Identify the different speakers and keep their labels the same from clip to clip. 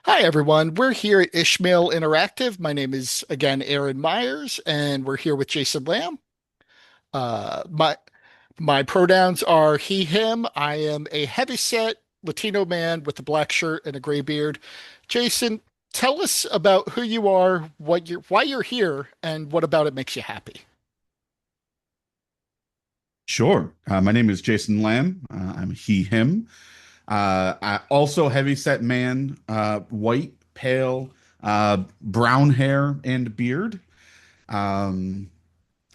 Speaker 1: Hi, everyone. We're here at Ishmael Interactive. My name is, again, Aaron Myers, and we're here with Jason Lamb. My pronouns are he, him. I am a heavyset Latino man with a black shirt and a gray beard. Jason, tell us about who you are, why you're here, and what about it makes you happy.
Speaker 2: Sure. My name is Jason Lamb. I'm he, him. I also heavy set man, white, pale, brown hair and beard. Um,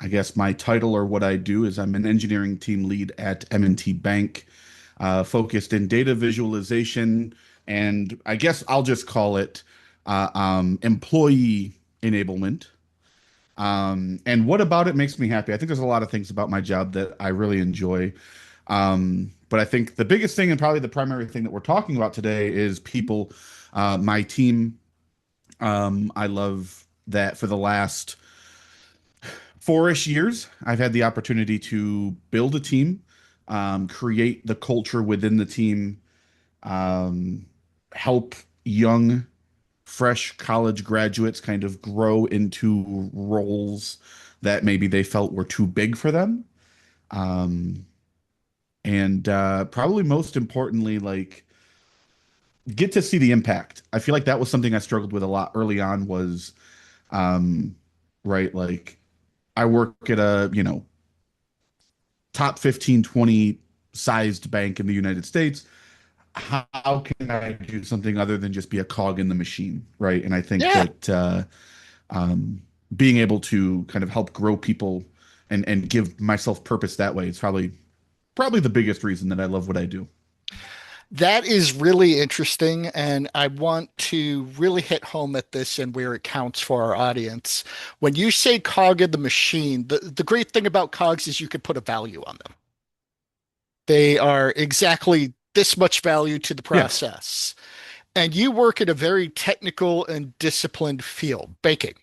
Speaker 2: I guess my title or what I do is I'm an engineering team lead at M&T Bank, focused in data visualization, and I guess I'll just call it employee enablement. And what about it makes me happy? I think there's a lot of things about my job that I really enjoy. But I think the biggest thing and probably the primary thing that we're talking about today is people. My team, I love that for the last four-ish years, I've had the opportunity to build a team, create the culture within the team, um, help young fresh college graduates kind of grow into roles that maybe they felt were too big for them. Um, and probably most importantly, like get to see the impact. I feel like that was something I struggled with a lot early on was, um, right, like I work at a, top 15, 20 sized bank in the United States. How can I do something other than just be a cog in the machine, right? And I think
Speaker 1: Yeah,
Speaker 2: that um, being able to kind of help grow people and give myself purpose that way is probably the biggest reason that I love what I do.
Speaker 1: that is really interesting, and I want to really hit home at this and where it counts for our audience. When you say cog in the machine, the great thing about cogs is you can put a value on them. They are exactly this much value to the
Speaker 2: Yes.
Speaker 1: process. And you work in a very technical and disciplined field, banking.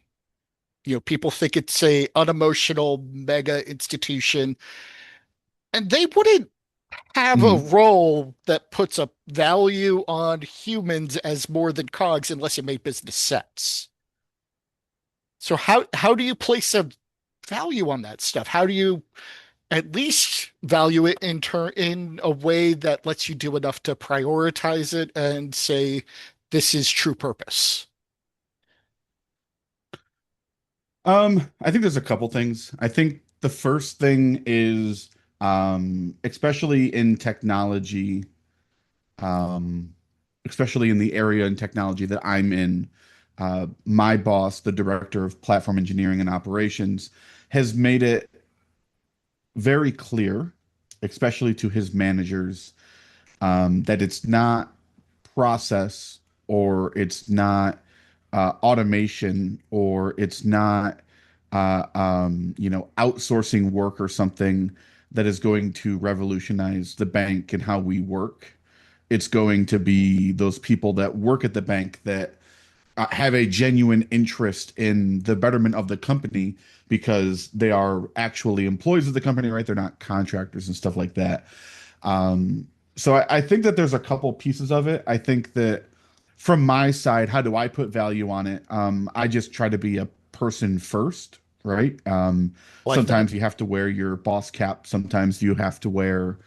Speaker 1: People think it's a unemotional mega institution, and they wouldn't have a
Speaker 2: Mhm.
Speaker 1: role that puts a value on humans as more than cogs unless it made business sense. So how do you place a value on that stuff? How do you at least value it in a way that lets you do enough to prioritize it and say this is true purpose?
Speaker 2: I think there's a couple things. I think the first thing is, especially in technology, um, especially in the area in technology that I'm in, my boss, the director of platform engineering and operations, has made it very clear, especially to his managers, that it's not process or it's not automation or it's not outsourcing work or something that is going to revolutionize the bank and how we work. It's going to be those people that work at the bank that have a genuine interest in the betterment of the company because they are actually employees of the company, right? They're not contractors and stuff like that. So I think that there's a couple pieces of it. I think that from my side, how do I put value on it? I just try to be a person first, right?
Speaker 1: Like that.
Speaker 2: Sometimes you have to wear your boss cap. Sometimes you have to wear,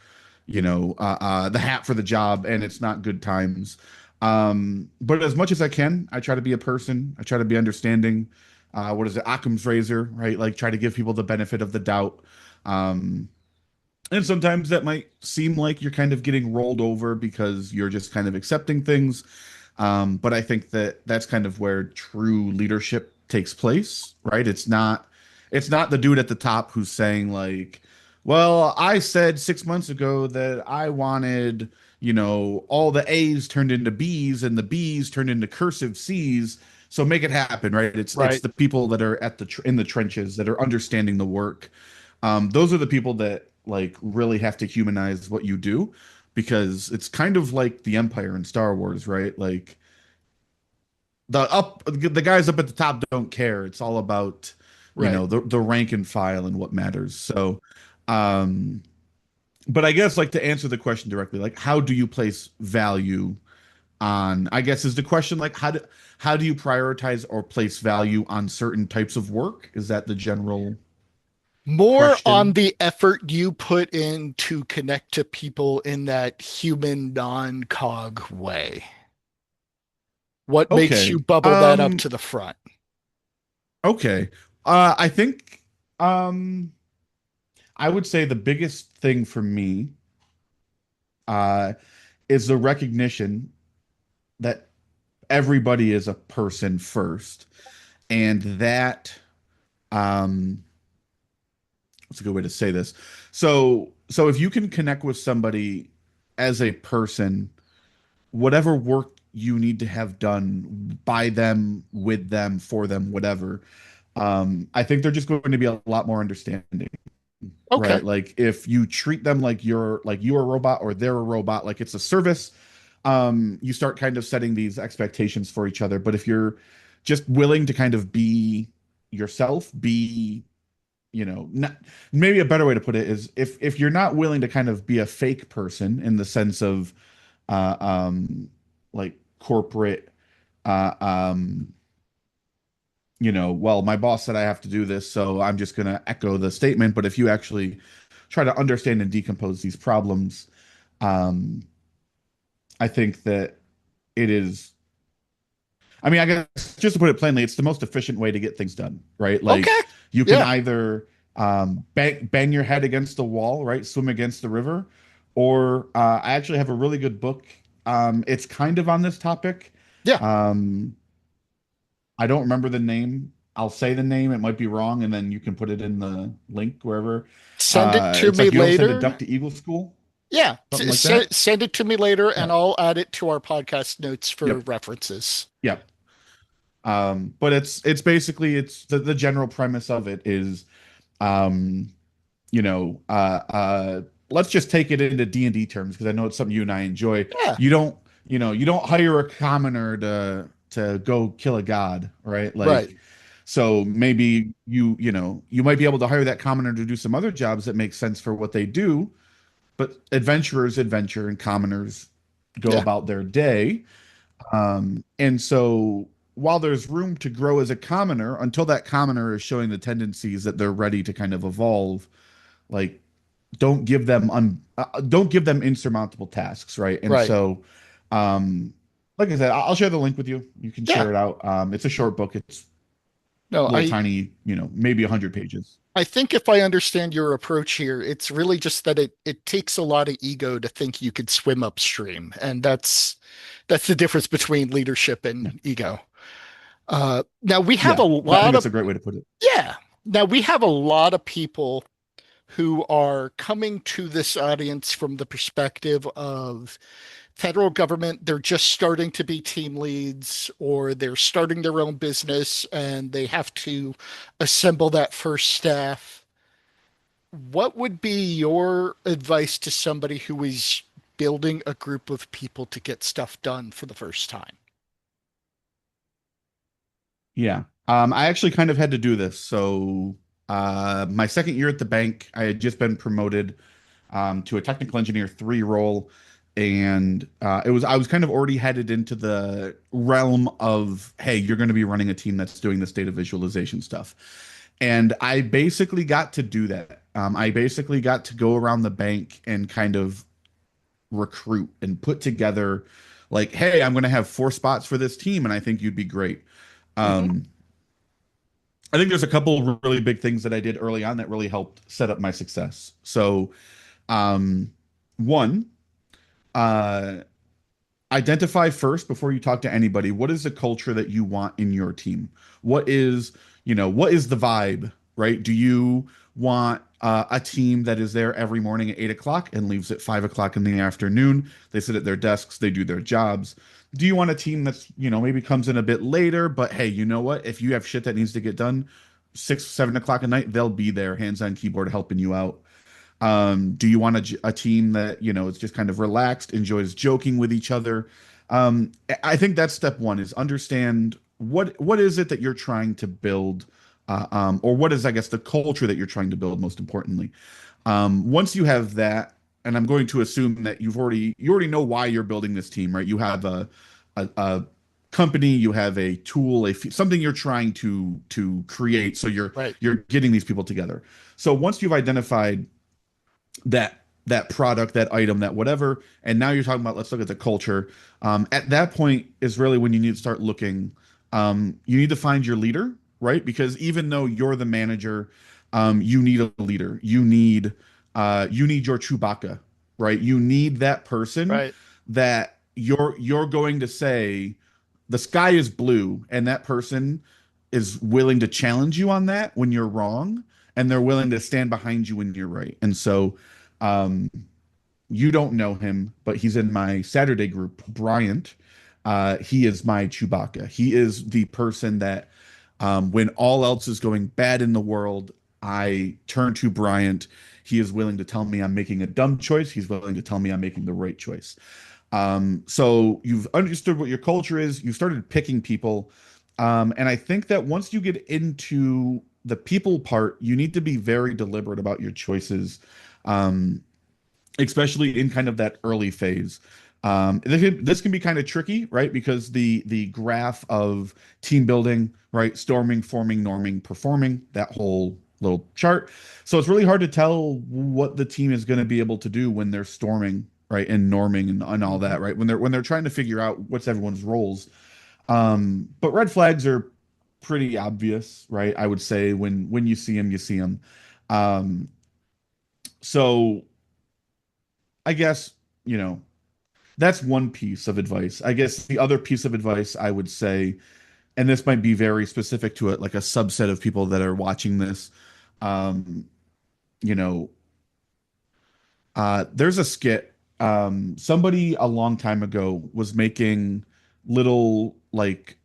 Speaker 2: the hat for the job, and it's not good times. But as much as I can, I try to be a person. I try to be understanding. What is it? Occam's razor, right? Like try to give people the benefit of the doubt. Um, and sometimes that might seem like you're kind of getting rolled over because you're just kind of accepting things. But I think that that's kind of where true leadership takes place, right? It's not the dude at the top who's saying like, well, I said 6 months ago that I wanted, all the A's turned into B's and the B's turned into cursive C's. So make it happen, right? It's
Speaker 1: Right.
Speaker 2: the people that are in the trenches that are understanding the work. Those are the people that like really have to humanize what you do because it's kind of like the Empire in Star Wars, right? Like the guys up at the top don't care. It's all about,
Speaker 1: Right.
Speaker 2: the rank and file and what matters. So, but I guess like to answer the question directly, like how do you place value? on, I guess, is the question, like, how do you prioritize or place value on certain types of work? Is that the general
Speaker 1: More on
Speaker 2: question?
Speaker 1: the effort you put in to connect to people in that human non-cog way. What makes you
Speaker 2: Okay.
Speaker 1: bubble that up to the front?
Speaker 2: Okay. I think um I would say the biggest thing for me uh is the recognition that everybody is a person first, and that um what's a good way to say this? So if you can connect with somebody as a person, whatever work you need to have done by them, with them, for them, whatever, I think they're just going to be a lot more understanding,
Speaker 1: Okay.
Speaker 2: right? Like if you treat them like you're a robot or they're a robot, like it's a service, you start kind of setting these expectations for each other. But if you're just willing to kind of be yourself, be, not, maybe a better way to put it is, if you're not willing to kind of be a fake person in the sense of uh like corporate, uh um well, my boss said I have to do this, so I'm just going to echo the statement. But if you actually try to understand and decompose these problems, um, I think that it is, I mean, I guess just to put it plainly, it's the most efficient way to get things done, right?
Speaker 1: Okay.
Speaker 2: Like you can
Speaker 1: Yeah.
Speaker 2: either bang your head against the wall, right? Swim against the river, or I actually have a really good book. It's kind of on this topic.
Speaker 1: Yeah.
Speaker 2: Um, I don't remember the name. I'll say the name. It might be wrong, and then you can put it in the link wherever.
Speaker 1: Send it to
Speaker 2: It's
Speaker 1: me
Speaker 2: like you don't send a
Speaker 1: later.
Speaker 2: duck to Eagle School,
Speaker 1: Yeah.
Speaker 2: something like that.
Speaker 1: Send it to me later
Speaker 2: Yeah,
Speaker 1: and I'll add it to our podcast notes for
Speaker 2: yep,
Speaker 1: references.
Speaker 2: yep. But it's basically, it's the general premise of it is, um, you know, uh, uh, let's just take it into D&D terms because I know it's something you and I enjoy.
Speaker 1: Yeah.
Speaker 2: You don't, you don't hire a commoner to go kill a god, right?
Speaker 1: Right.
Speaker 2: Like, so maybe you might be able to hire that commoner to do some other jobs that make sense for what they do, but adventurers adventure and commoners go
Speaker 1: Yeah.
Speaker 2: about their day. And so while there's room to grow as a commoner, until that commoner is showing the tendencies that they're ready to kind of evolve, like don't give them insurmountable tasks, right? And
Speaker 1: Right.
Speaker 2: so, um, like I said, I'll share the link with you. You can
Speaker 1: Yeah.
Speaker 2: share it out. It's a short book. It's
Speaker 1: No,
Speaker 2: little tiny, maybe 100 pages.
Speaker 1: I think if I understand your approach here, it's really just that it takes a lot of ego to think you could swim upstream, and that's the difference between leadership
Speaker 2: Yeah,
Speaker 1: and ego. Now we have a
Speaker 2: yeah. I think
Speaker 1: lot
Speaker 2: that's
Speaker 1: of
Speaker 2: a great way to put it.
Speaker 1: yeah. Now we have a lot of people who are coming to this audience from the perspective of federal government. They're just starting to be team leads or they're starting their own business and they have to assemble that first staff. What would be your advice to somebody who is building a group of people to get stuff done for the first time?
Speaker 2: Yeah. I actually kind of had to do this. So, my second year at the bank, I had just been promoted to a technical engineer 3 role, and I was kind of already headed into the realm of, hey, you're going to be running a team that's doing this data visualization stuff, and I basically got to do that. I basically got to go around the bank and kind of recruit and put together, like, hey, I'm going to have 4 spots for this team, and I think you'd be great.
Speaker 1: Hmm.
Speaker 2: Um, I think there's a couple really big things that I did early on that really helped set up my success. So, um, one, uh, identify first before you talk to anybody. What is the culture that you want in your team? What is the vibe, right? Do you want a team that is there every morning at 8 o'clock and leaves at 5 o'clock in the afternoon? They sit at their desks, they do their jobs. Do you want a team that's, maybe comes in a bit later, but hey, you know what? If you have shit that needs to get done 6, 7 o'clock at night, they'll be there, hands on keyboard, helping you out. Do you want a team that, is just kind of relaxed, enjoys joking with each other? I think that's step one, is understand what is it that you're trying to build, or what is, I guess, the culture that you're trying to build, most importantly. Once you have that, and I'm going to assume that you already know why you're building this team, right? You have a company, you have a tool, something you're trying to create. So
Speaker 1: Right.
Speaker 2: you're getting these people together. So once you've identified that product, that item, that whatever, and now you're talking about let's look at the culture. At that point is really when you need to start looking. You need to find your leader, right? Because even though you're the manager, you need a leader. You need your Chewbacca, right? You need that person
Speaker 1: Right.
Speaker 2: that you're going to say the sky is blue, and that person is willing to challenge you on that when you're wrong, and they're willing to stand behind you when you're right. And so, um, you don't know him, but he's in my Saturday group, Bryant. He is my Chewbacca. He is the person that, when all else is going bad in the world, I turn to Bryant. He is willing to tell me I'm making a dumb choice. He's willing to tell me I'm making the right choice. So you've understood what your culture is. You started picking people. And I think that once you get into the people part, you need to be very deliberate about your choices. Um, Especially in kind of that early phase. This can be kind of tricky, right? Because the graph of team building, right? Storming, forming, norming, performing, that whole little chart. So it's really hard to tell what the team is going to be able to do when they're storming, right? And norming and all
Speaker 1: Hmm.
Speaker 2: that, right? When they're trying to figure out what's everyone's roles. But red flags are pretty obvious, right? I would say when you see them, you see them. Um, so I guess, you know, that's one piece of advice. I guess the other piece of advice I would say, and this might be very specific to it, like a subset of people that are watching this. Um, you know, there's a skit. Somebody a long time ago was making little like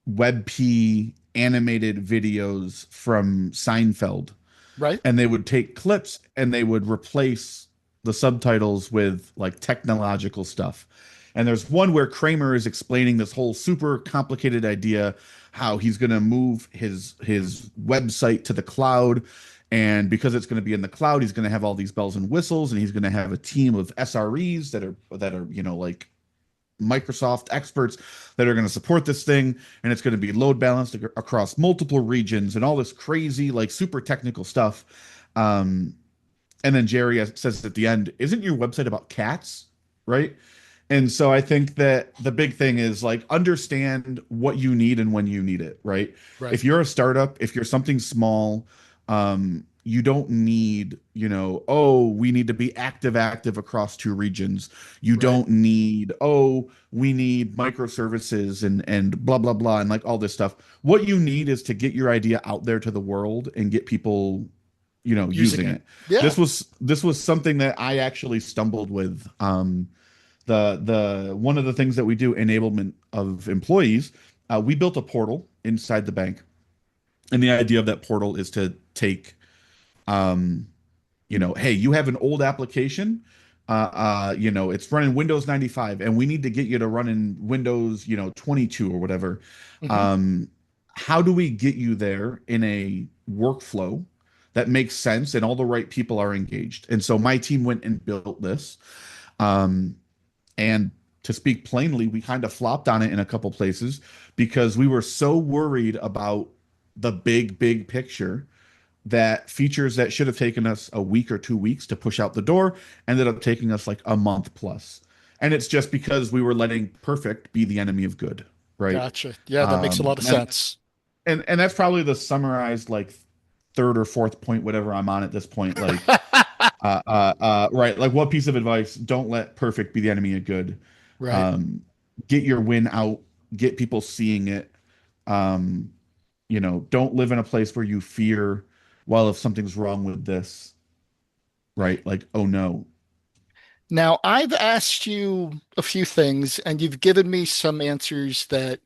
Speaker 2: WebP animated videos from Seinfeld,
Speaker 1: Right.
Speaker 2: and they would take clips and they would replace the subtitles with like technological stuff. And there's one where Kramer is explaining this whole super complicated idea, how he's going to move his website to the cloud, and because it's going to be in the cloud, he's going to have all these bells and whistles, and he's going to have a team of SREs that are like Microsoft experts that are going to support this thing, and it's going to be load balanced across multiple regions and all this crazy like super technical stuff. Um, and then Jerry says at the end, "Isn't your website about cats?" Right? And so I think that the big thing is like understand what you need and when you need it, right?
Speaker 1: Right.
Speaker 2: If you're a startup, if you're something small, you don't need, oh, we need to be active across two regions. You
Speaker 1: Right.
Speaker 2: don't need, oh, we need microservices and blah blah blah and like all this stuff. What you need is to get your idea out there to the world and get people,
Speaker 1: Using
Speaker 2: using
Speaker 1: it.
Speaker 2: it.
Speaker 1: Yeah.
Speaker 2: This was something that I actually stumbled with. The one of the things that we do, enablement of employees, we built a portal inside the bank, and the idea of that portal is to take, um, hey, you have an old application, it's running Windows 95, and we need to get you to run in Windows, 22 or whatever.
Speaker 1: Hmm.
Speaker 2: Um, how do we get you there in a workflow that makes sense and all the right people are engaged? And so my team went and built this. Um, and to speak plainly, we kind of flopped on it in a couple places because we were so worried about the big picture that features that should have taken us a week or 2 weeks to push out the door ended up taking us like a month plus. And it's just because we were letting perfect be the enemy of good, right?
Speaker 1: Gotcha. Yeah, that makes a lot of
Speaker 2: And
Speaker 1: sense.
Speaker 2: and that's probably the summarized like third or fourth point, whatever I'm on at this point. Like, right, like what piece of advice? Don't let perfect be the enemy of good.
Speaker 1: Right.
Speaker 2: Um, get your win out, get people seeing it. Um, don't live in a place where you fear, well, if something's wrong with this, right? Like, oh no.
Speaker 1: Now, I've asked you a few things, and you've given me some answers that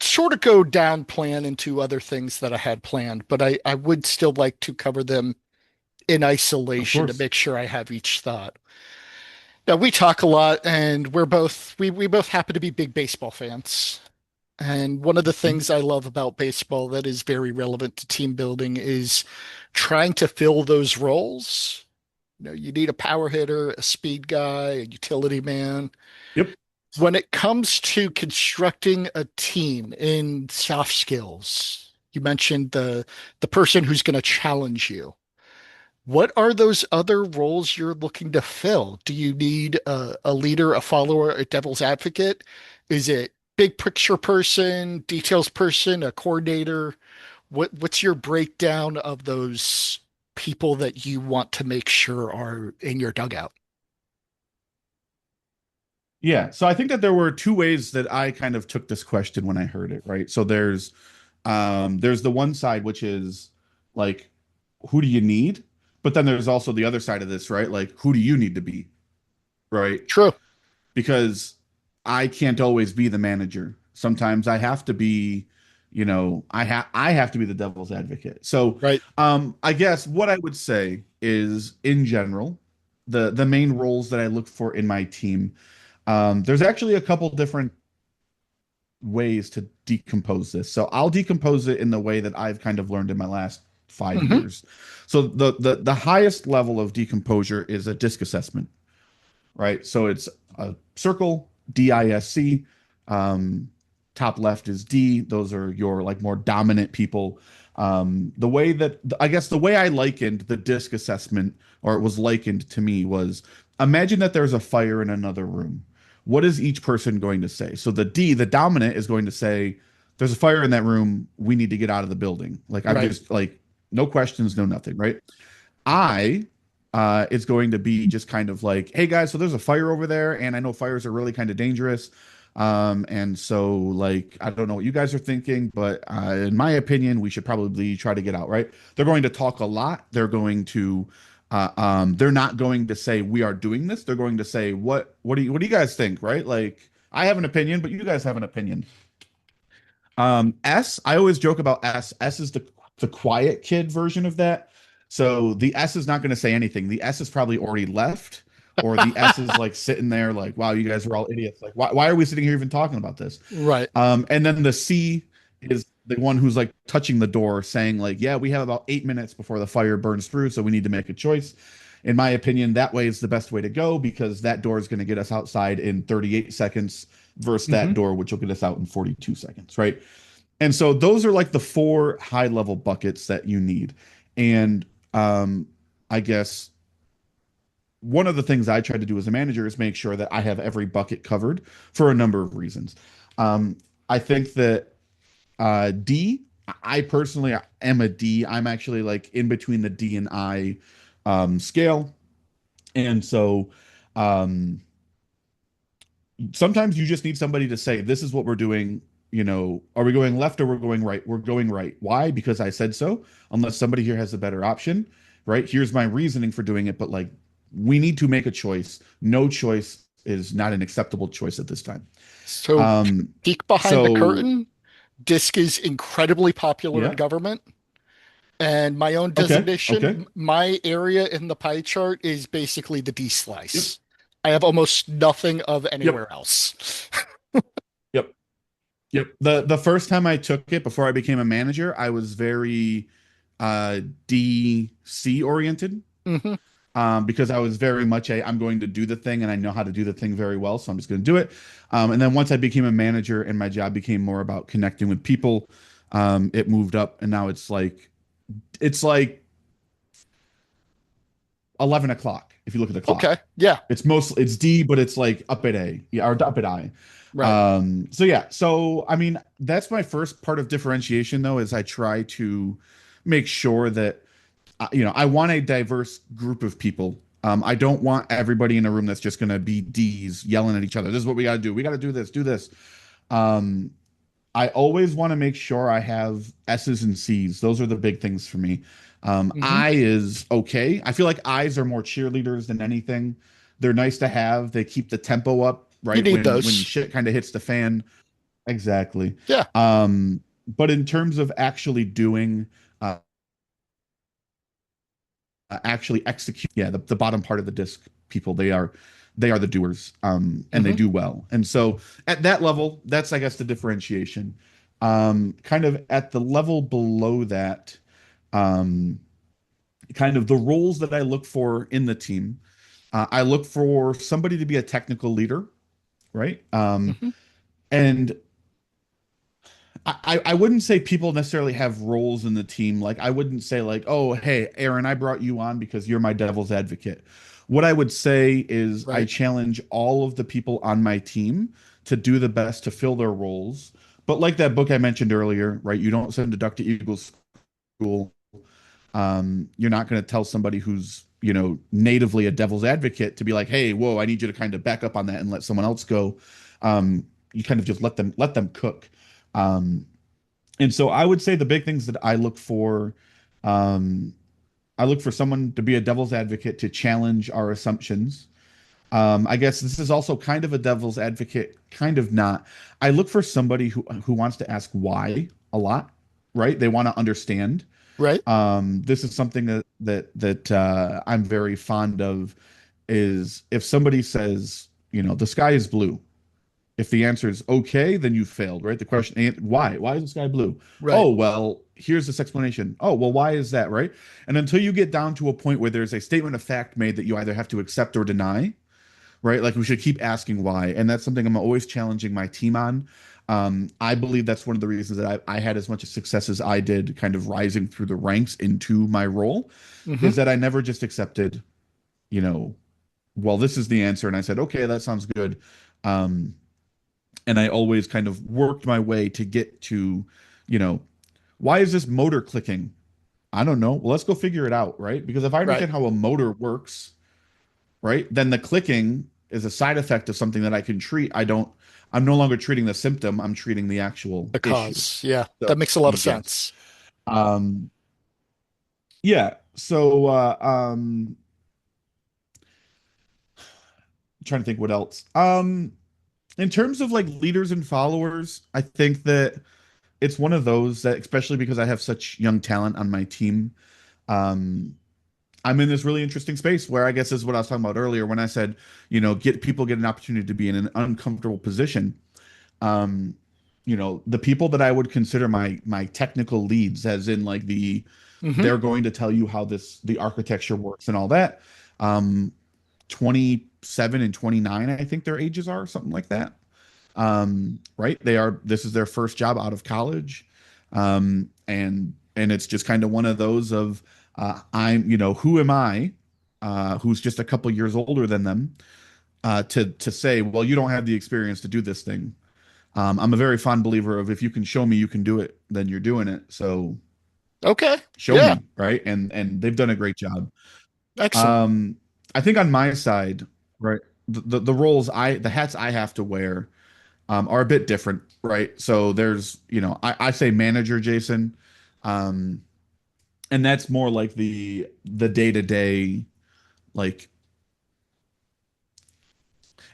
Speaker 1: sort of go down plan into other things that I had planned, but I would still like to cover them in
Speaker 2: Of
Speaker 1: isolation to
Speaker 2: course.
Speaker 1: make sure I have each thought. Now, we talk a lot, and we both happen to be big baseball fans. And one of the
Speaker 2: Mhm.
Speaker 1: things I love about baseball that is very relevant to team building is trying to fill those roles You need a power hitter, a speed guy, a utility man.
Speaker 2: Yep.
Speaker 1: When it comes to constructing a team in soft skills, you mentioned the person who's going to challenge you. What are those other roles you're looking to fill? Do you need a leader, a follower, a devil's advocate? Is it big picture person, details person, a coordinator? What's your breakdown of those people that you want to make sure are in your dugout?
Speaker 2: Yeah. So I think that there were two ways that I kind of took this question when I heard it, right? So there's the one side which is like who do you need? But then there's also the other side of this, right? Like who do you need to be, right?
Speaker 1: True.
Speaker 2: Because I can't always be the manager. Sometimes I have to be, I have to be the devil's advocate. So
Speaker 1: Right.
Speaker 2: I guess what I would say is in general, the main roles that I look for in my team, there's actually a couple different ways to decompose this. So I'll decompose it in the way that I've kind of learned in my last five
Speaker 1: Hmm.
Speaker 2: years. So the highest level of decomposure is a disc assessment, right? So it's a circle, DISC. Um, Top left is D. Those are your like more dominant people. The way that I guess the way I likened the disc assessment, or it was likened to me, was imagine that there's a fire in another room. What is each person going to say? So the D, the dominant, is going to say, "There's a fire in that room. We need to get out of the building." Like I'm
Speaker 1: Right.
Speaker 2: just like no questions, no nothing, right? I is going to be just kind of like, hey guys, so there's a fire over there, and I know fires are really kind of dangerous. And so like I don't know what you guys are thinking, but in my opinion, we should probably try to get out, right? They're going to talk a lot. They're not going to say we are doing this. They're going to say what do you guys think, right? Like I have an opinion, but you guys have an opinion. S, I always joke about S. S is the quiet kid version of that. So the S is not going to say anything. The S is probably already left, or the S is like sitting there like, wow, you guys are all idiots. Like, why are we sitting here even talking about this?
Speaker 1: Right.
Speaker 2: And then the C is the one who's like touching the door, saying like, yeah, we have about 8 minutes before the fire burns through, so we need to make a choice. In my opinion, that way is the best way to go because that door is going to get us outside in 38 seconds versus
Speaker 1: Hmm.
Speaker 2: that door, which will get us out in 42 seconds, right? And so those are like the four high level buckets that you need. And um, I guess one of the things I try to do as a manager is make sure that I have every bucket covered for a number of reasons. Um, I think that D, I personally am a D. I'm actually like in between the D and I scale. And so um, sometimes you just need somebody to say, this is what we're doing. Are we going left or we're going right? We're going right. Why? Because I said so. Unless somebody here has a better option, right? Here's my reasoning for doing it. But like, we need to make a choice. No choice is not an acceptable choice at this time.
Speaker 1: So,
Speaker 2: Um,
Speaker 1: peek behind the
Speaker 2: so
Speaker 1: curtain. Disc is incredibly popular in
Speaker 2: yeah.
Speaker 1: government. And my own
Speaker 2: Okay.
Speaker 1: designation,
Speaker 2: Okay.
Speaker 1: my area in the pie chart is basically the D
Speaker 2: Yep.
Speaker 1: slice. I have almost nothing of
Speaker 2: Yep.
Speaker 1: anywhere else.
Speaker 2: Yep. Yep. The first time I took it before I became a manager, I was very DC oriented.
Speaker 1: Hmm.
Speaker 2: Because I was very much I'm going to do the thing and I know how to do the thing very well, so I'm just going to do it. And then once I became a manager and my job became more about connecting with people, it moved up and now it's like 11 o'clock if you look at the
Speaker 1: Okay.
Speaker 2: clock.
Speaker 1: Yeah.
Speaker 2: It's D, but it's like up at A, yeah, or up at I.
Speaker 1: Right.
Speaker 2: So yeah, so I mean that's my first part of differentiation though, is I try to make sure that I want a diverse group of people. I don't want everybody in a room that's just going to be D's yelling at each other. This is what we got to do. We got to do this, do this. Um, I always want to make sure I have S's and C's. Those are the big things for me.
Speaker 1: Hmm.
Speaker 2: I is okay. I feel like I's are more cheerleaders than anything. They're nice to have. They keep the tempo up,
Speaker 1: You
Speaker 2: right?
Speaker 1: need
Speaker 2: When
Speaker 1: those.
Speaker 2: shit kind of hits the fan. Exactly.
Speaker 1: Yeah.
Speaker 2: Um, but in terms of actually execute, yeah, the bottom part of the disc people, they are the doers, and they
Speaker 1: Hmm.
Speaker 2: do well. And so at that level, that's I guess the differentiation. Kind of at the level below that, um kind of the roles that I look for in the team. I look for somebody to be a technical leader, right?
Speaker 1: Hmm.
Speaker 2: And I wouldn't say people necessarily have roles in the team. Like I wouldn't say like, oh, hey, Aaron, I brought you on because you're my devil's advocate. What I would say is I
Speaker 1: Right.
Speaker 2: challenge all of the people on my team to do the best to fill their roles. But like that book I mentioned earlier, right? You don't send a duck to Eagle school. You're not going to tell somebody who's, natively a devil's advocate to be like, hey, whoa, I need you to kind of back up on that and let someone else go. You kind of just let them cook. Um, and so I would say the big things that um, I look for someone to be a devil's advocate to challenge our assumptions. I guess this is also kind of a devil's advocate, kind of not. I look for somebody who wants to ask why a lot, right? They want to understand.
Speaker 1: Right.
Speaker 2: This is something that I'm very fond of is if somebody says, the sky is blue. If the answer is okay, then you failed, right? The question, why? Why is the sky blue?
Speaker 1: Right.
Speaker 2: Oh, well, here's this explanation. Oh, well, why is that, right? And until you get down to a point where there's a statement of fact made that you either have to accept or deny, right? Like we should keep asking why. And that's something I'm always challenging my team on. I believe that's one of the reasons that I had as much success as I did kind of rising through the ranks into my role
Speaker 1: Hmm.
Speaker 2: is that I never just accepted, you know, well, this is the answer. And I said, okay, that sounds good. Um, and I always kind of worked my way to get to, you know, why is this motor clicking? I don't know. Well, let's go figure it out, right? Because if I
Speaker 1: Right.
Speaker 2: understand how a motor works, right, then the clicking is a side effect of something that I can treat. I'm no longer treating the symptom, I'm treating the actual
Speaker 1: The
Speaker 2: issue.
Speaker 1: cause. Yeah.
Speaker 2: So,
Speaker 1: That makes a lot of
Speaker 2: yes.
Speaker 1: sense.
Speaker 2: Um, yeah. So, I'm trying to think what else. In terms of like leaders and followers, I think that it's one of those that, especially because I have such young talent on my team, um, I'm in this really interesting space where I guess is what I was talking about earlier when I said, get an opportunity to be in an uncomfortable position. Um, the people that I would consider my technical leads, as in like
Speaker 1: Hmm.
Speaker 2: they're going to tell you how the architecture works and all that. Um, 27 and 29, I think their ages are something like that. Right? This is their first job out of college. And it's just kind of one of those of who am I, who's just a couple years older than them, to say, well, you don't have the experience to do this thing. I'm a very fond believer of if you can show me you can do it, then you're doing it. So
Speaker 1: Okay.
Speaker 2: show
Speaker 1: Yeah.
Speaker 2: me, right? And they've done a great job.
Speaker 1: Excellent.
Speaker 2: Um, I think on my side, right, the roles the hats I have to wear are a bit different, right? So there's, I say manager, Jason, um, and that's more like the day-to-day, like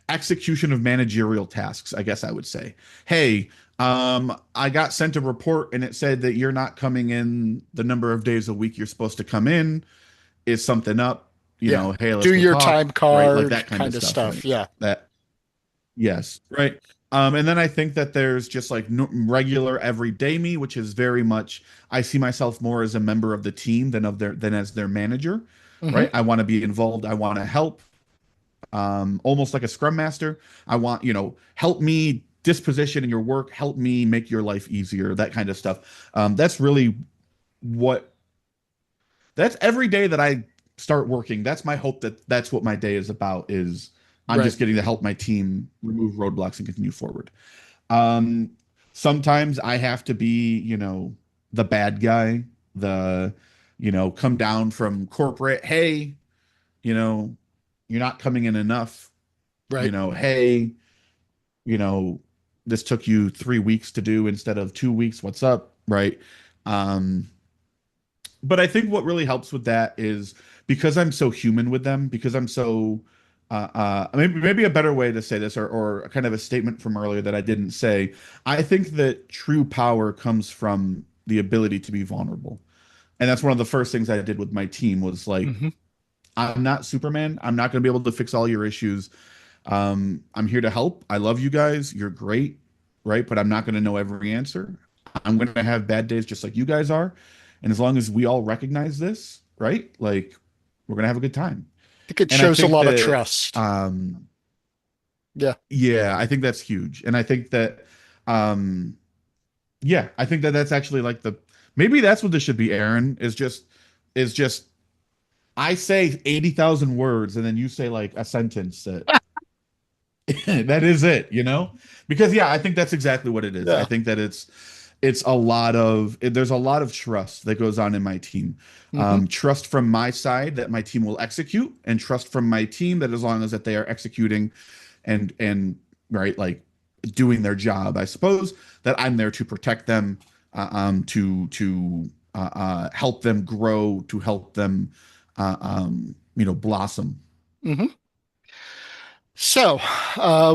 Speaker 2: execution of managerial tasks, I guess I would say. Hey, I got sent a report and it said that you're not coming in the number of days a week you're supposed to come in. Is something up?
Speaker 1: Yeah.
Speaker 2: Hey, let's
Speaker 1: Do
Speaker 2: go
Speaker 1: your
Speaker 2: talk,
Speaker 1: time
Speaker 2: right? Like
Speaker 1: card
Speaker 2: that kind of
Speaker 1: kind of
Speaker 2: stuff,
Speaker 1: stuff.
Speaker 2: right?
Speaker 1: Yeah.
Speaker 2: That Yes, right. And then I think that there's just like no, regular everyday me, which is very much I see myself more as a member of the team than as their manager,
Speaker 1: Hmm.
Speaker 2: right? I want to be involved. I want to help, almost like a scrum master. I want, help me disposition in your work, help me make your life easier, that kind of stuff. That's really what that's every day that I start working. That's my hope that that's what my day is about is I'm
Speaker 1: Right.
Speaker 2: just getting to help my team remove roadblocks and continue forward. Um, Sometimes I have to be, the bad guy, come down from corporate. Hey, you know, you're not coming in enough.
Speaker 1: Right.
Speaker 2: Hey, you know, this took you 3 weeks to do instead of 2 weeks. What's up? Right. Um, but I think what really helps with that is because I'm so human with them, because I'm so maybe a better way to say this, or kind of a statement from earlier that I didn't say. I think that true power comes from the ability to be vulnerable, and that's one of the first things I did with my team was like,
Speaker 1: Hmm.
Speaker 2: I'm not Superman. I'm not going to be able to fix all your issues. I'm here to help. I love you guys. You're great, right? But I'm not going to know every answer. I'm going to have bad days just like you guys are. And as long as we all recognize this, right? Like we're gonna have a good time.
Speaker 1: think it
Speaker 2: And I
Speaker 1: shows a
Speaker 2: think
Speaker 1: lot of
Speaker 2: that
Speaker 1: trust. Yeah.
Speaker 2: yeah, I think that's huge. And I think that um yeah, I think that that's actually like the maybe that's what this should be, Aaron, is just I say 80,000 words and then you say like a sentence that that is it, you know? Because yeah, I think that's exactly what it is. I
Speaker 1: Yeah.
Speaker 2: think that it's a lot of there's a lot of trust that goes on in my team.
Speaker 1: Hmm.
Speaker 2: Trust from my side that my team will execute, and trust from my team that as long as that they are executing and right like doing their job, I suppose that I'm there to protect them, to help them grow, to help them blossom.
Speaker 1: Hmm. So,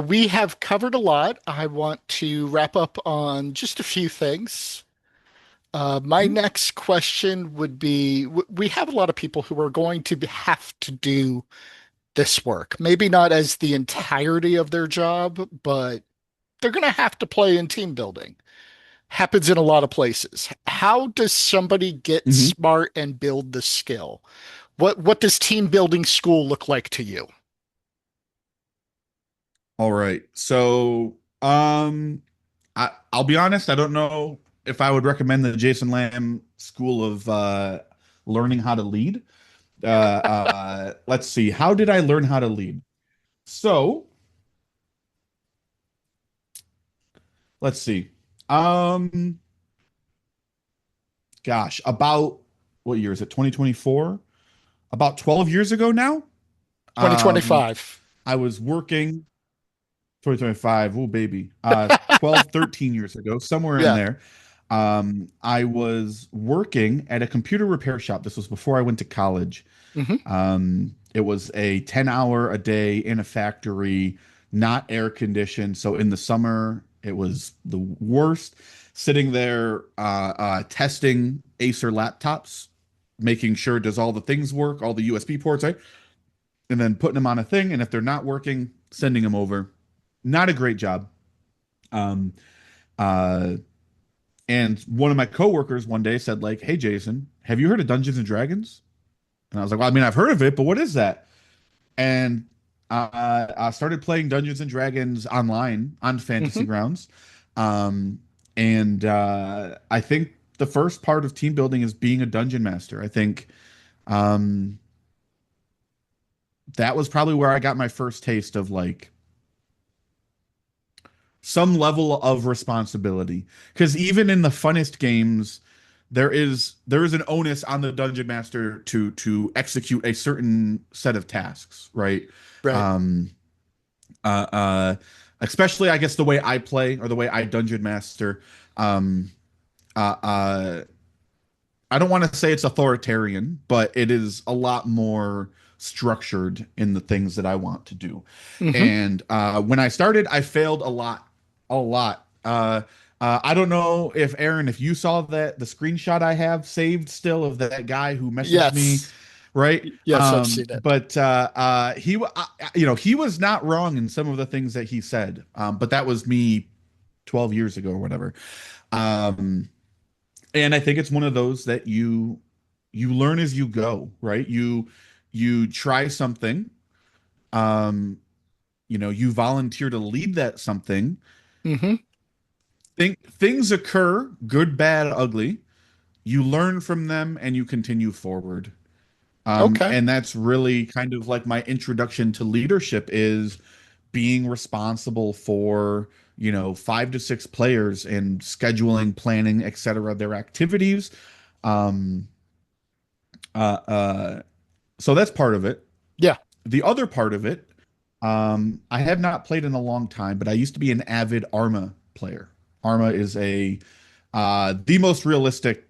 Speaker 1: we have covered a lot. I want to wrap up on just a few things. My
Speaker 2: Mhm.
Speaker 1: next question would be, we have a lot of people who are going to have to do this work. Maybe not as the entirety of their job, but they're going to have to play in team building. Happens in a lot of places. How does somebody get
Speaker 2: Mhm.
Speaker 1: smart and build the skill? What does team building school look like to you?
Speaker 2: All right. So, I'll be honest, I don't know if I would recommend the Jason Lamb School of Learning How to Lead. Let's see. How did I learn how to lead? So, let's see. Um, Gosh, about what year is it? 2024? About 12 years ago now. Um,
Speaker 1: 2025.
Speaker 2: I was working 2025. Oh, baby. 12, 13 years ago, somewhere in
Speaker 1: Yeah.
Speaker 2: there. I was working at a computer repair shop. This was before I went to college.
Speaker 1: Hmm.
Speaker 2: It was a 10-hour a day in a factory, not air conditioned. So in the summer, it was the worst. Sitting there, testing Acer laptops, making sure does all the things work, all the USB ports, right? And then putting them on a thing. And if they're not working, sending them over. Not a great job. Um, uh, and one of my coworkers one day said, like, "Hey, Jason, have you heard of Dungeons and Dragons?" And I was like, "Well, I mean, I've heard of it, but what is that?" And I started playing Dungeons and Dragons online on Fantasy
Speaker 1: Hmm.
Speaker 2: Grounds. Um, and I think the first part of team building is being a dungeon master. I think um, that was probably where I got my first taste of like some level of responsibility. Because even in the funnest games, there is an onus on the dungeon master to execute a certain set of tasks, right?
Speaker 1: Right.
Speaker 2: Um, uh, uh, Especially I guess the way I play or the way I dungeon master. Um, uh, uh, I don't want to say it's authoritarian, but it is a lot more structured in the things that I want to do.
Speaker 1: Hmm.
Speaker 2: And when I started, I failed a lot, a lot. I don't know if Aaron, if you saw that the screenshot I have saved still of that guy who messaged me,
Speaker 1: Yes.
Speaker 2: right?
Speaker 1: Yes, I've seen it.
Speaker 2: But he was not wrong in some of the things that he said. But that was me 12 years ago or whatever. Um, and I think it's one of those that you learn as you go, right? You try something, um, you volunteer to lead that something.
Speaker 1: Hmm.
Speaker 2: Things occur, good, bad, ugly. You learn from them and you continue forward.
Speaker 1: Okay.
Speaker 2: And that's really kind of like my introduction to leadership is being responsible for, 5 to 6 players and scheduling, planning, etc., their activities. Um, uh, so that's part of it.
Speaker 1: Yeah.
Speaker 2: The other part of it, I have not played in a long time, but I used to be an avid Arma player. Arma is the most realistic.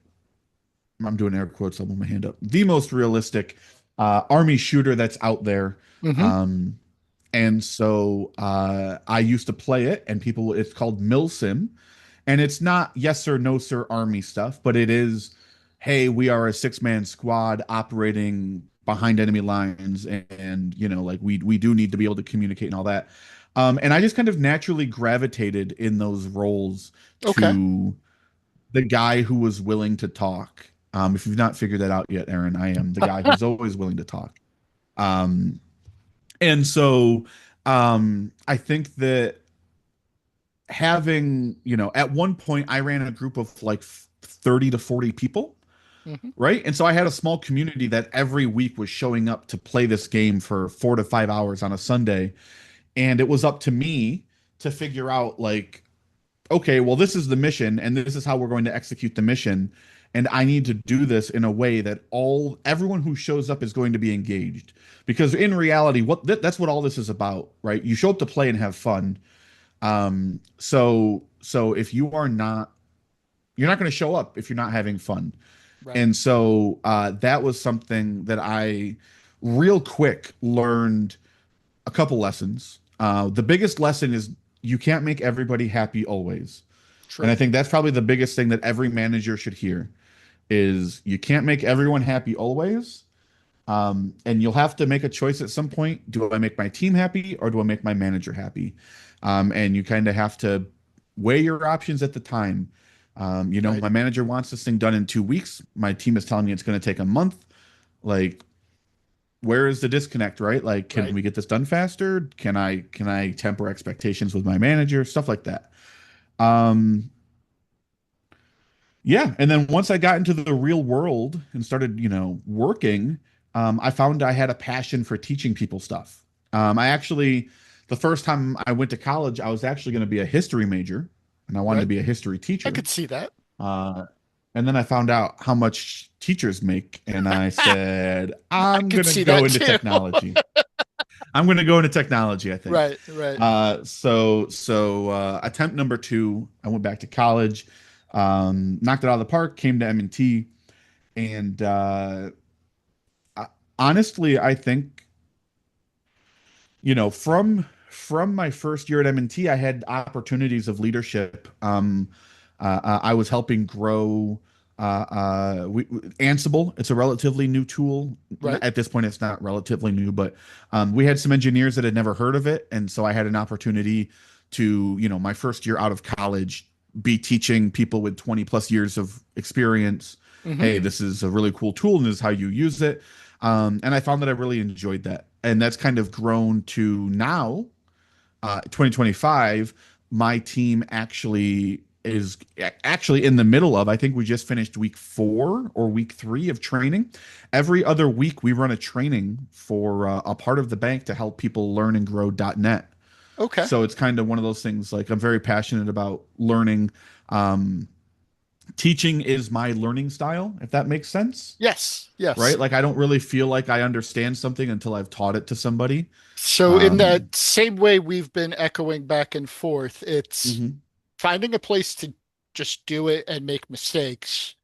Speaker 2: I'm doing air quotes. I'll move my hand up. The most realistic army shooter that's out there.
Speaker 1: Hmm.
Speaker 2: Um, and so I used to play it, and people. It's called Milsim, and it's not yes sir, no sir army stuff, but it is, hey, we are a 6-man squad operating behind enemy lines, and like we do need to be able to communicate and all that. And I just kind of naturally gravitated in those roles
Speaker 1: Okay.
Speaker 2: to the guy who was willing to talk. If you've not figured that out yet, Aaron, I am the guy who's always willing to talk. Um, and so I think that having, at one point I ran a group of like 30 to 40 people,
Speaker 1: Hmm.
Speaker 2: right? And so I had a small community that every week was showing up to play this game for 4 to 5 hours on a Sunday. And it was up to me to figure out, like, okay, well, this is the mission, and this is how we're going to execute the mission. And I need to do this in a way that everyone who shows up is going to be engaged. Because in reality, that's what all this is about, right? You show up to play and have fun. So if you're not going to show up if you're not having fun.
Speaker 1: Right.
Speaker 2: And so that was something that I real quick learned a couple lessons. The biggest lesson is you can't make everybody happy always. And I
Speaker 1: True.
Speaker 2: think that's probably the biggest thing that every manager should hear is you can't make everyone happy always. And you'll have to make a choice at some point. Do I make my team happy or do I make my manager happy? And you kind of have to weigh your options at the time.
Speaker 1: Right.
Speaker 2: My manager wants this thing done in 2 weeks. My team is telling me it's going to take a month. Like, where is the disconnect, right? Like, can
Speaker 1: Right.
Speaker 2: we get this done faster? Can I temper expectations with my manager? Stuff like that. Um, yeah, and then once I got into the real world and started, working, I found I had a passion for teaching people stuff. The first time I went to college, I was actually going to be a history major, and I wanted to
Speaker 1: Right.
Speaker 2: be a history
Speaker 1: I
Speaker 2: teacher.
Speaker 1: could see that.
Speaker 2: Uh, and then I found out how much teachers make, and I
Speaker 1: I
Speaker 2: said, I'm
Speaker 1: could
Speaker 2: going to
Speaker 1: see
Speaker 2: go
Speaker 1: that
Speaker 2: into
Speaker 1: too.
Speaker 2: technology. I'm going to go into technology, I think.
Speaker 1: Right. Right.
Speaker 2: So attempt number two, I went back to college, knocked it out of the park, came to M&T, and I- honestly, I think from my first year at M&T, I had opportunities of leadership. I was helping grow Ansible. It's a relatively new tool.
Speaker 1: Right.
Speaker 2: At this point, it's not relatively new, but we had some engineers that had never heard of it, and so I had an opportunity to, my first year out of college, be teaching people with 20 plus years of experience.
Speaker 1: Hmm.
Speaker 2: Hey, this is a really cool tool, and this is how you use it. And I found that I really enjoyed that. And that's kind of grown to now, 2025. My team is actually in the middle of, I think we just finished week 4 or week 3 of training. Every other week, we run a training for a part of the bank to help people learn and grow .NET.
Speaker 1: Okay.
Speaker 2: So it's kind of one of those things, like, I'm very passionate about learning. Um, Teaching is my learning style, if that makes sense,
Speaker 1: Yes. Yes.
Speaker 2: right? Like, I don't really feel like I understand something until I've taught it to somebody.
Speaker 1: So, in
Speaker 2: Um,
Speaker 1: that same way we've been echoing back and forth, it's
Speaker 2: mhm.
Speaker 1: finding a place to just do it and make mistakes.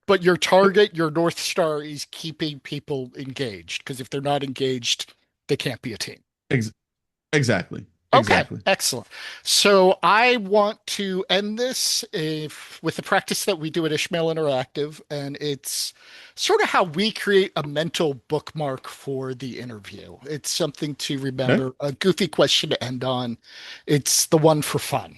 Speaker 1: But your
Speaker 2: Yep.
Speaker 1: target, your North Star is keeping people engaged. Because if they're not engaged, they can't be a team.
Speaker 2: Ex- exactly.
Speaker 1: Okay,
Speaker 2: Exactly.
Speaker 1: excellent. So I want to end this with the practice that we do at Ishmael Interactive, and it's sort of how we create a mental bookmark for the interview. It's something to
Speaker 2: Okay.
Speaker 1: remember, a goofy question to end on. It's the one for fun.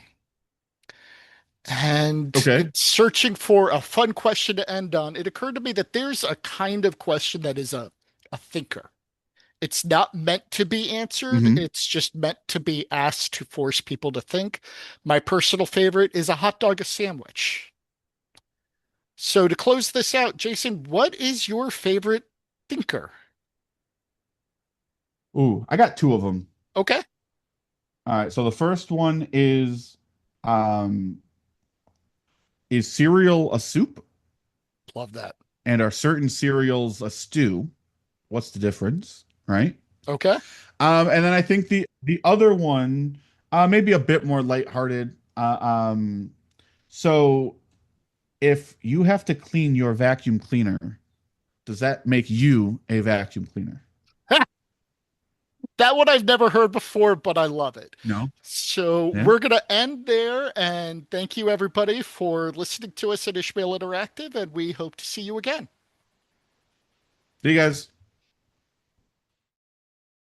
Speaker 1: And
Speaker 2: Okay.
Speaker 1: in searching for a fun question to end on, it occurred to me that there's a kind of question that is a thinker. It's not meant to be answered.
Speaker 2: Hmm.
Speaker 1: It's just meant to be asked to force people to think. My personal favorite is a hot dog, a sandwich. So to close this out, Jason, what is your favorite thinker?
Speaker 2: Ooh, I got two of them.
Speaker 1: Okay.
Speaker 2: All right. So the first one um, is cereal a soup,
Speaker 1: Love that.
Speaker 2: and are certain cereals a stew? What's the difference, right?
Speaker 1: Okay.
Speaker 2: And then I think the other one, maybe a bit more lighthearted. So if you have to clean your vacuum cleaner, does that make you a vacuum cleaner?
Speaker 1: That one I've never heard before, but I love it.
Speaker 2: No.
Speaker 1: So
Speaker 2: Yeah.
Speaker 1: we're going to end there. And thank you, everybody, for listening to us at Ishmael Interactive. And we hope to see you again.
Speaker 2: See you guys.